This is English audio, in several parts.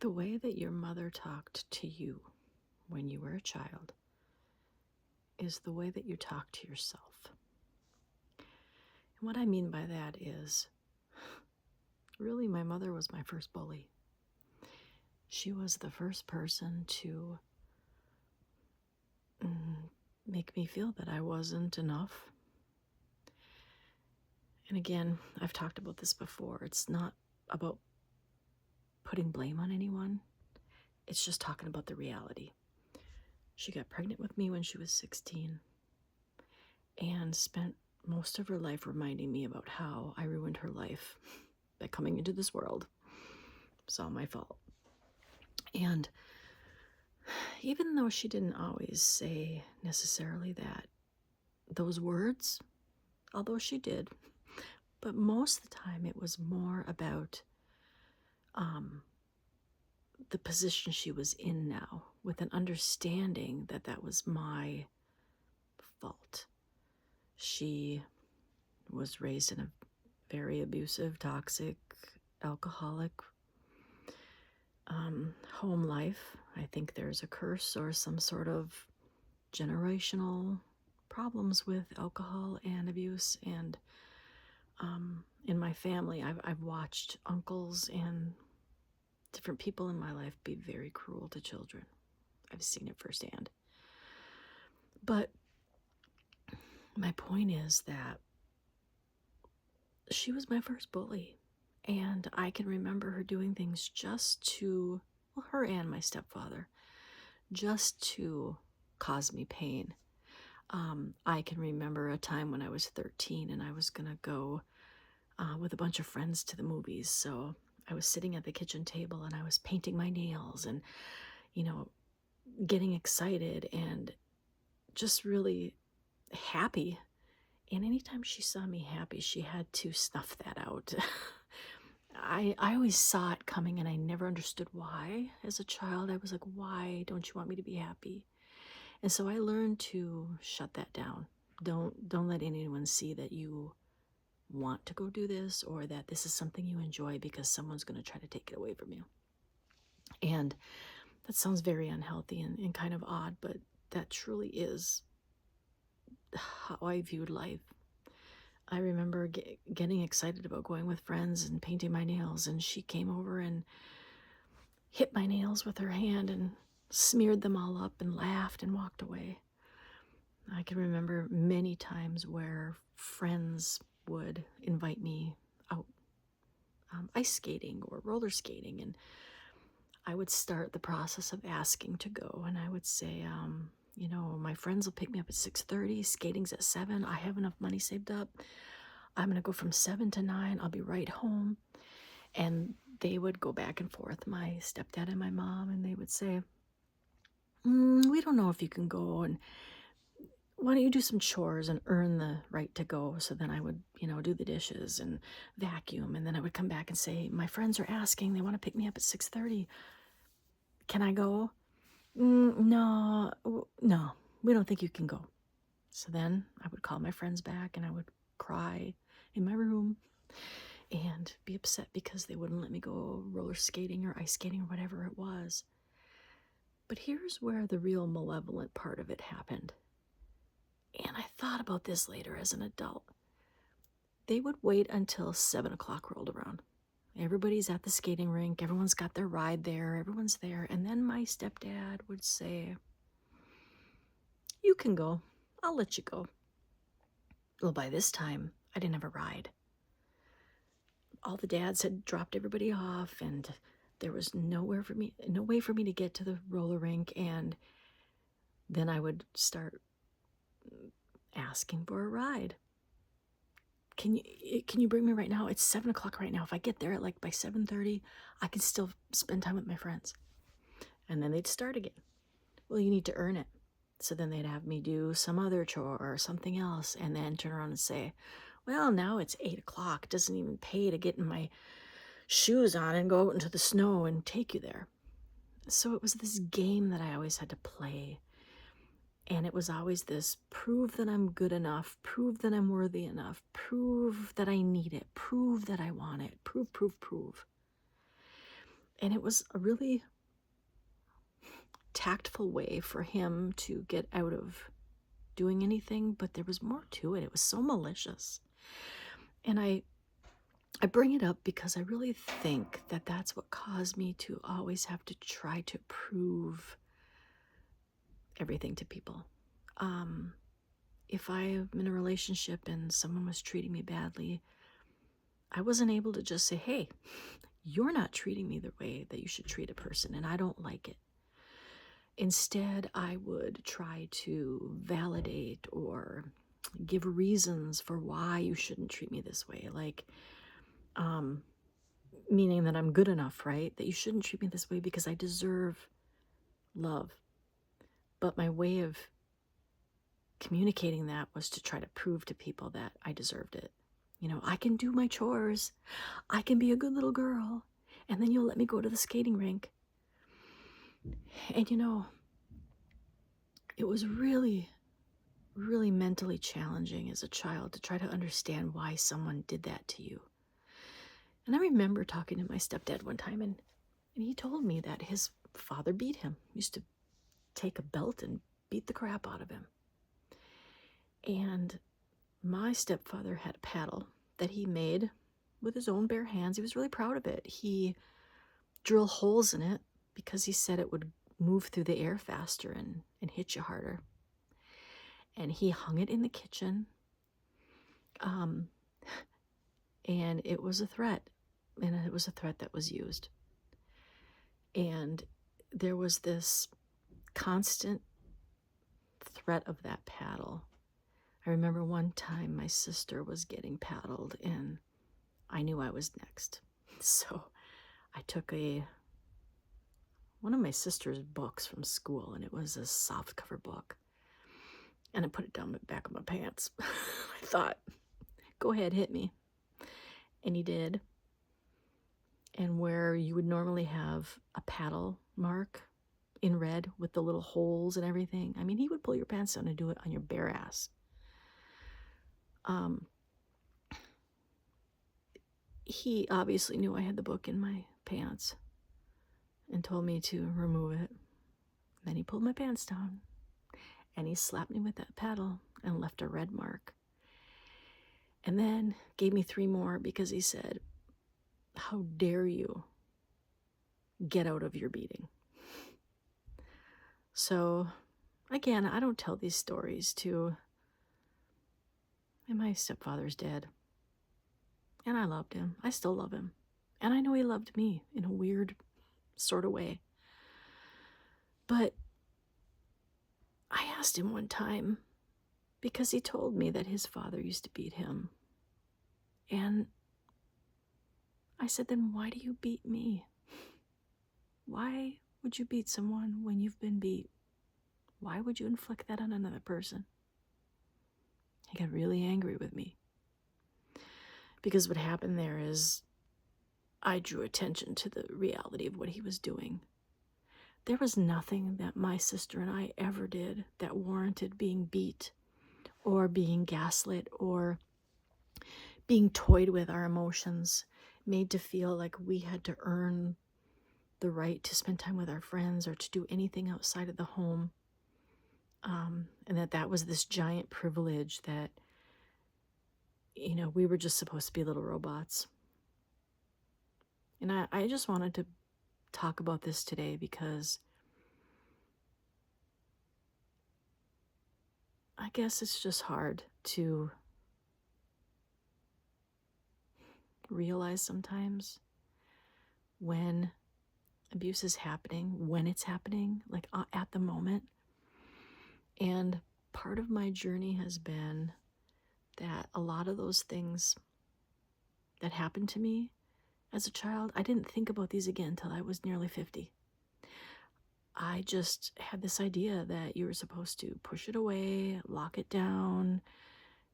The way that your mother talked to you when you were a child is the way that you talk to yourself. And what I mean by that is, really, my mother was my first bully. She was the first person to make me feel that I wasn't enough. And again, I've talked about this before. It's not about putting blame on anyone. It's just talking about the reality. She got pregnant with me when she was 16 and spent most of her life reminding me about how I ruined her life by coming into this world. It's all my fault. And even though she didn't always say necessarily those words, although she did, but most of the time it was more about the position she was in now, with an understanding that that was my fault. She was raised in a very abusive, toxic, alcoholic home life. I think there's a curse or some sort of generational problems with alcohol and abuse. And in my family, I've watched uncles and different people in my life be very cruel to children. I've seen it firsthand. But my point is that she was my first bully. And I can remember her doing things just to, well, her and my stepfather, just to cause me pain. I can remember a time when I was 13 and I was going to go with a bunch of friends to the movies. So I was sitting at the kitchen table and I was painting my nails and, getting excited and just really happy. And anytime she saw me happy, she had to snuff that out. I always saw it coming and I never understood why. As a child, I was like, why don't you want me to be happy? And so I learned to shut that down. Don't let anyone see that you want to go do this or that this is something you enjoy because someone's going to try to take it away from you. And that sounds very unhealthy and kind of odd, but that truly is how I viewed life. I remember getting excited about going with friends and painting my nails, and she came over and hit my nails with her hand and smeared them all up and laughed and walked away. I can remember many times where friends would invite me out ice skating or roller skating, and I would start the process of asking to go, and I would say, my friends will pick me up at 6:30, skating's at 7, I have enough money saved up, I'm going to go from 7 to 9, I'll be right home. And they would go back and forth, my stepdad and my mom, and they would say, we don't know if you can go, and why don't you do some chores and earn the right to go? So then I would, do the dishes and vacuum, and then I would come back and say, my friends are asking, they want to pick me up at 6:30. Can I go? No, we don't think you can go. So then I would call my friends back and I would cry in my room and be upset because they wouldn't let me go roller skating or ice skating or whatever it was. But here's where the real malevolent part of it happened. And I thought about this later as an adult. They would wait until 7 o'clock rolled around. Everybody's at the skating rink. Everyone's got their ride there. Everyone's there. And then my stepdad would say, you can go. I'll let you go. Well, by this time, I didn't have a ride. All the dads had dropped everybody off, and there was no way for me to get to the roller rink. And then I would start asking for a ride. Can you bring me right now? It's 7 o'clock right now. If I get there at by 7:30, I can still spend time with my friends. And then they'd start again. Well, you need to earn it. So then they'd have me do some other chore or something else and then turn around and say, well, now it's 8 o'clock. It doesn't even pay to get in my shoes on and go out into the snow and take you there. So it was this game that I always had to play. And it was always this, prove that I'm good enough, prove that I'm worthy enough, prove that I need it, prove that I want it, prove. And it was a really tactful way for him to get out of doing anything, but there was more to it. It was so malicious. And I bring it up because I really think that that's what caused me to always have to try to prove everything to people. If I'm in a relationship and someone was treating me badly, I wasn't able to just say, hey, you're not treating me the way that you should treat a person, and I don't like it. Instead, I would try to validate or give reasons for why you shouldn't treat me this way. Like, meaning that I'm good enough, right? That you shouldn't treat me this way because I deserve love. But my way of communicating that was to try to prove to people that I deserved it. You know, I can do my chores. I can be a good little girl. And then you'll let me go to the skating rink. And you know, it was really, really mentally challenging as a child to try to understand why someone did that to you. And I remember talking to my stepdad one time, and he told me that his father beat him. He used to take a belt and beat the crap out of him. And my stepfather had a paddle that he made with his own bare hands. He was really proud of it. He drilled holes in it because he said it would move through the air faster and hit you harder. And he hung it in the kitchen. And it was a threat. And it was a threat that was used. And there was this constant threat of that paddle. I remember one time my sister was getting paddled and I knew I was next. So I took one of my sister's books from school, and it was a softcover book. And I put it down the back of my pants. I thought, go ahead, hit me. And he did. And where you would normally have a paddle mark in red with the little holes and everything, I mean, he would pull your pants down and do it on your bare ass. He obviously knew I had the book in my pants and told me to remove it. Then he pulled my pants down and he slapped me with that paddle and left a red mark. And then gave me 3 more because he said, how dare you get out of your beating? So again, I don't tell these stories and my stepfather's dead. And I loved him. I still love him. And I know he loved me in a weird sort of way. But I asked him one time, because he told me that his father used to beat him. And I said, then why do you beat me? Why would you beat someone when you've been beat? Why would you inflict that on another person? He got really angry with me. Because what happened there is I drew attention to the reality of what he was doing. There was nothing that my sister and I ever did that warranted being beat or being gaslit or being toyed with our emotions, made to feel like we had to earn the right to spend time with our friends or to do anything outside of the home. And that was this giant privilege that, you know, we were just supposed to be little robots. And I just wanted to talk about this today because I guess it's just hard to realize sometimes when abuse is happening, when it's happening, like at the moment. And part of my journey has been that a lot of those things that happened to me as a child, I didn't think about these again until I was nearly 50. I just had this idea that you were supposed to push it away, lock it down.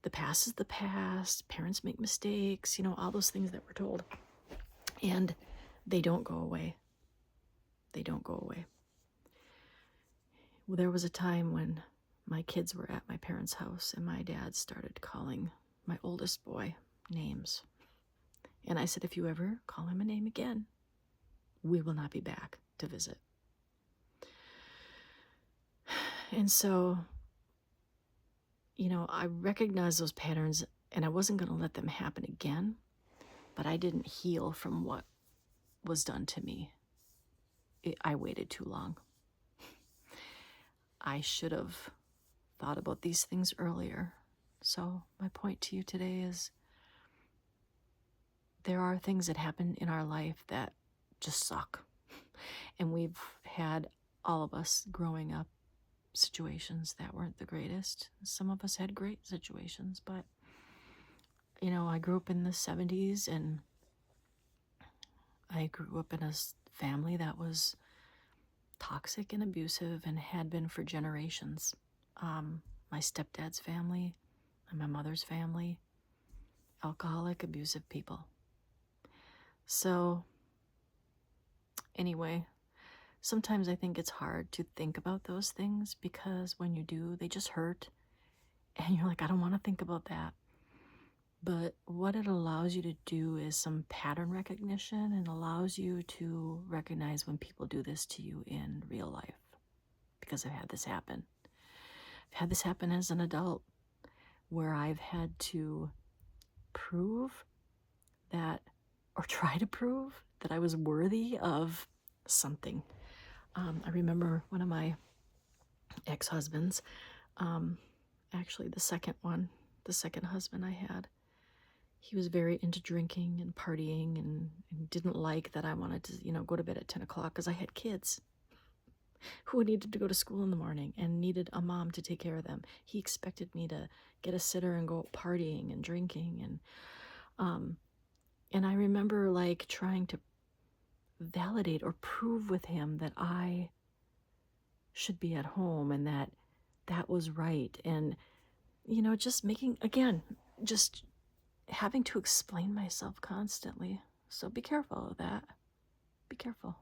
The past is the past. Parents make mistakes, you know, all those things that we're told. And they don't go away. They don't go away. Well, there was a time when my kids were at my parents' house and my dad started calling my oldest boy names. And I said, if you ever call him a name again, we will not be back to visit. And so, I recognized those patterns and I wasn't going to let them happen again, but I didn't heal from what was done to me. I waited too long. I should have thought about these things earlier. So, my point to you today is there are things that happen in our life that just suck. And we've had, all of us growing up, situations that weren't the greatest. Some of us had great situations, but I grew up in the 70s and I grew up in a family that was toxic and abusive and had been for generations. My stepdad's family and my mother's family, alcoholic, abusive people. So, anyway, sometimes I think it's hard to think about those things because when you do, they just hurt. And you're like, I don't want to think about that. But what it allows you to do is some pattern recognition and allows you to recognize when people do this to you in real life. Because I've had this happen. I've had this happen as an adult where I've had to prove that, or try to prove that I was worthy of something. I remember one of my ex-husbands, actually the second husband I had, he was very into drinking and partying and didn't like that I wanted to, go to bed at 10 o'clock because I had kids who needed to go to school in the morning and needed a mom to take care of them. He expected me to get a sitter and go partying and drinking. And I remember like trying to validate or prove with him that I should be at home and that was right. And, just just having to explain myself constantly. So be careful of that. Be careful.